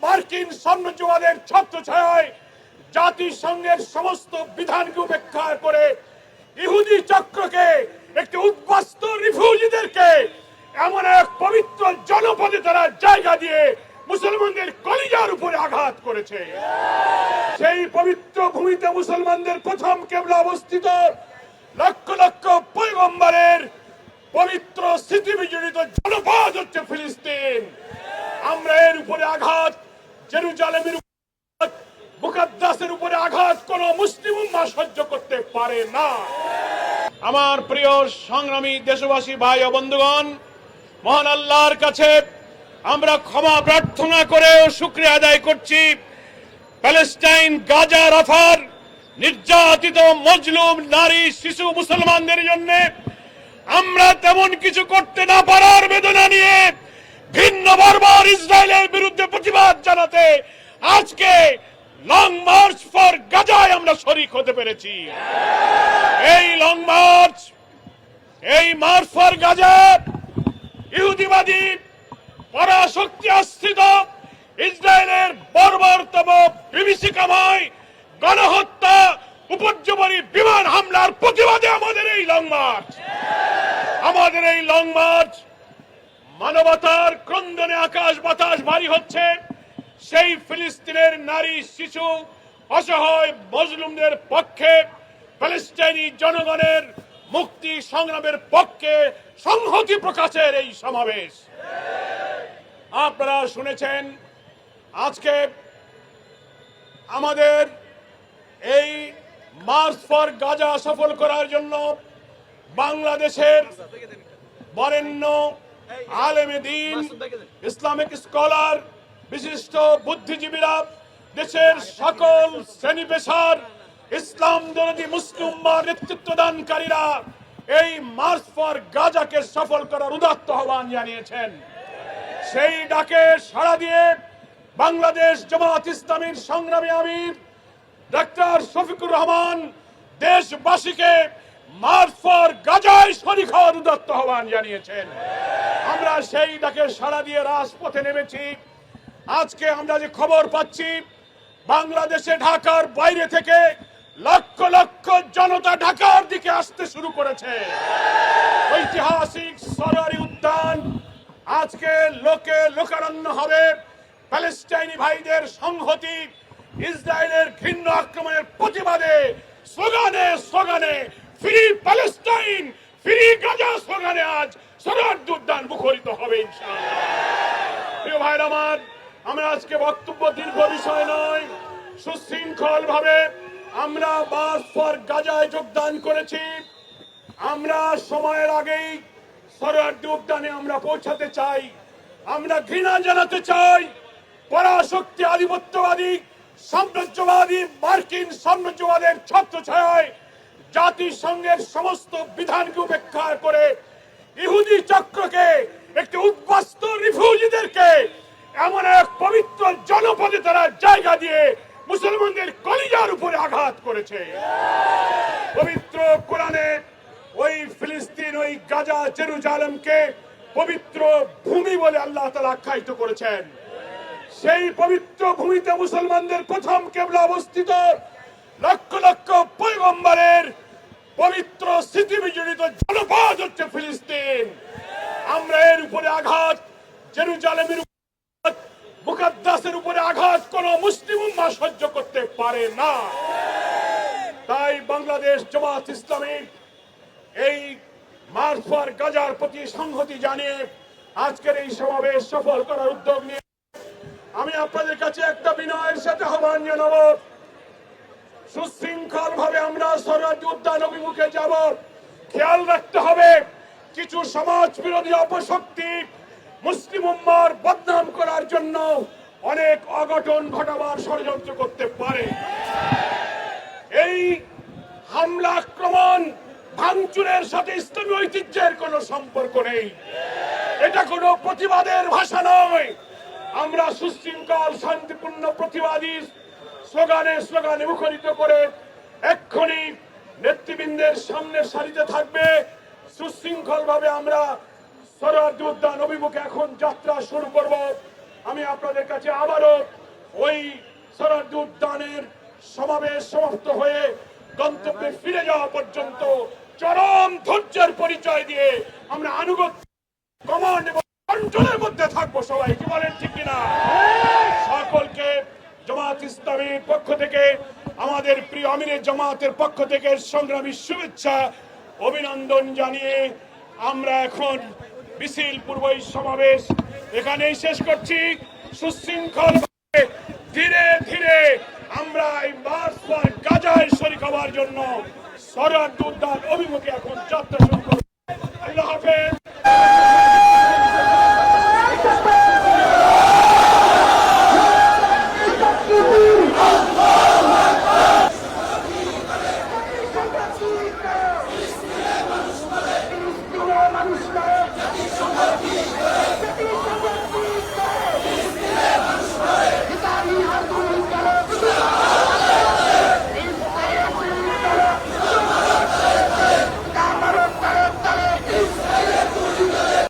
মার্কিন সাম্রাজ্যবাদের ছত্রছায়ায় জাতিসংঘের সমস্ত বিধানকে উপেক্ষা করে ইহুদি চক্রকে, একটি উদ্বাস্তু রিফিউজিদেরকে এমন এক পবিত্র জনপদে তারা জায়গা দিয়ে মুসলমানদের কলিজার উপরে আঘাত করেছে। সেই পবিত্র ভূমিতে মুসলমানদের প্রথম কেবলা অবস্থিত, লক্ষ লক্ষ পয়গম্বরের পবিত্র স্মৃতি বিজড়িত জনপদ হচ্ছে ফিলিস্তিন। আমরা এর উপরে আঘাত, জেরুজালেমের মুকাদ্দাসের উপরে আঘাত কোন মুসলিম উম্মাহ সহ্য করতে পারে না। আমার প্রিয় সংগ্রামী দেশবাসী ভাই ও বন্ধুগণ, মহান আল্লাহর কাছে আমরা ক্ষমা প্রার্থনা করে ও শুকরিয়া আদায় করছি প্যালেস্টাইন, গাজা, রাফার নির্যাতিত মজলুম নারী, শিশু মুসলমানদের জন্য আমরা তেমন কিছু করতে না পারার বেদনা নিয়ে ভিন্ন বারবার ইসরায়েলের বিরুদ্ধে প্রতিবাদ জানাতে আজকে লং মার্চ ফর গাজায় আমরা শরীক হতে পেরেছি। এই লং মার্চ, এই মার্চ ফর গাজা ইহুদিবাদী পরাশক্তি আশ্রিত ইসরায়েলের বর্বরতম বিভীষিকাময় গণহত্যা, উপর্যুপরি বিমান হামলার প্রতিবাদে আমাদের এই লং মার্চ। আমাদের এই লং মার্চ মানবতার ক্রন্দনে আকাশ বাতাস ভারী হচ্ছে। সেই ফিলিস্তিনের নারী, শিশু, অসহায় মজলুমদের পক্ষে, প্যালেস্টাইনি জনগণের মুক্তি সংগ্রামের পক্ষে সংহতি প্রকাশের এই সমাবেশ। আপনারা শুনেছেন আজকে আমাদের এই মার্চ ফর গাজা সফল করার জন্য বাংলাদেশের বরেণ্য আলেমে দ্বীন, ইসলামিক স্কলার, বিশিষ্ট বুদ্ধিজীবীরা, দেশের সকল শ্রেণী পেশার ইসলাম দরদি মুসলিম উম্মাহর নেতৃত্বদানকারীরা এই মার্চ ফর গাজাকে সফল করার উদাত্ত আহ্বান জানিয়েছেন। সেই ডাকে সাড়া দিয়ে বাংলাদেশ জামাত ইসলামীর সংগ্রামী আমির ডাক্তার শফিকুর রহমান দেশবাসীকে মার্চ ফর গাজায় শরীক হওয়ার উদাত্ত আহ্বান জানিয়েছেন। আমরা সেই ডাকে সাড়া দিয়ে রাজপথে নেমেছি। আজকে আমরা যে খবর পাচ্ছি, বাংলাদেশে ঢাকার বাইরে থেকে লক্ষ লক্ষ জনতা ঢাকার দিকে আসতে শুরু করেছে। ঐতিহাসিক সরোয়ারি উদ্যান আজকে লোকে লোকারণ্য হবে। প্যালেস্টাইনি ভাইদের সংহতি, ইসরায়েলের ঘৃণ্য আক্রমণের প্রতিবাদে স্লোগানে স্লোগানে ফ্রি প্যালেস্টাইন, ফ্রি গাজা স্লোগানে আজ সরোয়ারি উদ্যান মুখরিত হবে ইনশাআল্লাহ। প্রিয় ভাইরা আমার, আমরা আজকে বক্তব্য দীর্ঘ বিষয় নয়, সুশৃঙ্খল ভাবে আমরা মার্চ ফর গাজায় যোগদান করেছি। আমরা সময়ের আগেই সরোয়ারি উদ্যানে আমরা পৌঁছাতে চাই। আমরা ঘৃণা জানাতে চাই পরাশক্তি আধিপত্যবাদী সাম্রাজ্যবাদী মার্কিন সাম্রাজ্যবাদের ছত্রছায়ায় জাতিসংঘের সমস্ত বিধানকে উপেক্ষা করে ইহুদি চক্রকে, একটি উদ্বাস্তু রিফিউজিদেরকে এমন এক পবিত্র জনপদে তারা জায়গা দিয়ে মুসলমানদের কলিজার উপরে আঘাত করেছে। পবিত্র কোরআনে ওই ফিলিস্তিন, ওই গাজা, জেরুজালেমকে পবিত্র ভূমি বলে আল্লাহ তাআলা আখ্যায়িত করেছেন। সেই পবিত্র ভূমিতে মুসলমানদের প্রথম কেবলা অবস্থিত, লক্ষ লক্ষ পয়গম্বরের পবিত্র স্মৃতি বিজড়িত জনপদ হচ্ছে ফিলিস্তিন। আমরা এর উপরে আঘাত, জেরুজালেমের মুকাদ্দাসের উপরে আঘাত কোন মুসলিম উম্মাহ সহ্য করতে পারে না। তাই বাংলাদেশ জামাত ইসলামী এই মার্চ ফর গাজার প্রতি সংহতি জানিয়ে আজকের এই সমাবেশ সফল করার উদ্যোগ নিয়ে আমি আপনাদের কাছে একটা বিনয়ের সাথে আহ্বান জানাবো। সুশৃঙ্খল ভাবে আমরা সরোয়ারি উদ্যান অভিমুখে যাব। খেয়াল রাখতে হবে, কিছু সমাজ বিরোধী অপশক্তি মুসলিম উম্মাহর বদনাম করার জন্য অনেক অঘটন ঘটাবার ষড়যন্ত্র করতে পারে। এই হামলা, আক্রমণ, ভাঙচুরের সাথে ইসলামী ঐতিহ্যের কোনো সম্পর্ক নেই। এটা কোনো প্রতিবাদের ভাষা নয়। আমরা সুশৃঙ্খল শান্তিপূর্ণ প্রতিবাদী স্লোগানে স্লোগানে মুখরিত করে এক্ষুনি নেতৃবৃন্দের সামনে সারিতে থাকবে। সুশৃঙ্খল ভাবে আমরা সরোয়ারি উদ্যান অভিমুখে এখন যাত্রা শুরু করব। আমি আপনাদের কাছে আবারও ওই সরারদি উদ্যানের সমাবেশ সমাপ্ত হয়ে গন্তব্যে ফিরে যাওয়া পর্যন্ত চরম ধৈর্যের পরিচয় দিয়ে আমরা আনুগত্য কমান্ড এবং কন্ট্রোলের মধ্যে থাকবো। সবাই কি বলেন, ঠিক কিনা? সকলকে জামাত ইসলামীর পক্ষ থেকে, আমাদের প্রিয় আমিরের জামাতের পক্ষ থেকে সংগ্রামী শুভেচ্ছা অভিনন্দন জানিয়ে আমরা এখন মিছিল পূর্ব এই সমাবেশ এখানেই শেষ করছি। সুশৃঙ্খল ধীরে ধীরে আমরা এই মার্চ ফর গাজায় শরীক হওয়ার জন্য সরারদি উদ্যান অভিমুখে এখন যাত্রা শুরু করব। আল্লাহ হাফেজ।